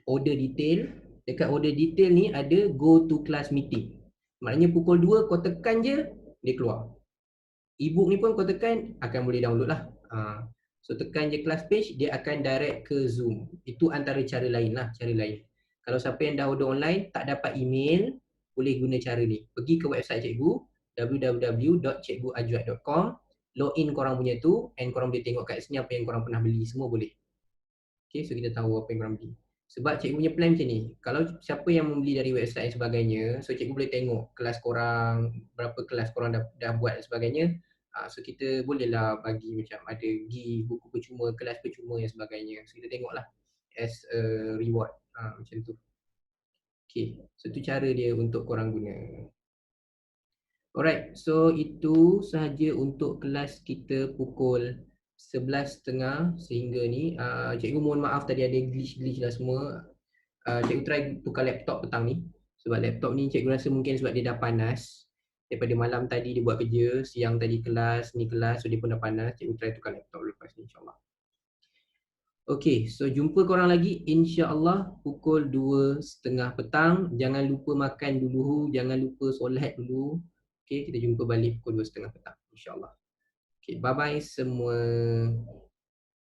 Order detail. Dekat order detail ni ada go to class meeting. Maknanya pukul 2 kau tekan je, dia keluar. E-book ni pun kau tekan, akan boleh download lah. So tekan je class page, dia akan direct ke Zoom. Itu antara cara lain lah, cara lain. Kalau siapa yang dah order online, tak dapat email, boleh guna cara ni. Pergi ke website cikgu, www.cikguajwad.com, login korang punya tu, and korang boleh tengok kat sini apa yang korang pernah beli, semua boleh. Okay, so kita tahu apa yang korang beli. Sebab cikgu punya plan macam ni, kalau siapa yang membeli dari website dan sebagainya, so cikgu boleh tengok kelas korang, berapa kelas korang dah buat dan sebagainya. So kita bolehlah bagi macam ada give buku percuma, kelas percuma dan sebagainya. So kita tengoklah as a reward, macam tu. Okay, so tu cara dia untuk korang guna. Alright, so itu sahaja untuk kelas kita pukul 11.30 sehingga ni. Cikgu mohon maaf tadi ada glitch lah semua. Cikgu try tukar laptop petang ni. Sebab laptop ni cikgu rasa mungkin sebab dia dah panas. Daripada malam tadi dia buat kerja, siang tadi kelas, ni kelas, so dia pun dah panas. Cikgu try tukar laptop lepas ni insyaAllah. Okay, so jumpa korang lagi insyaAllah pukul 2.30 petang. Jangan lupa makan dulu, jangan lupa solat dulu. Okay, kita jumpa balik pukul 2.30 petang insyaAllah. Okay, bye-bye semua.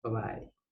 Bye-bye.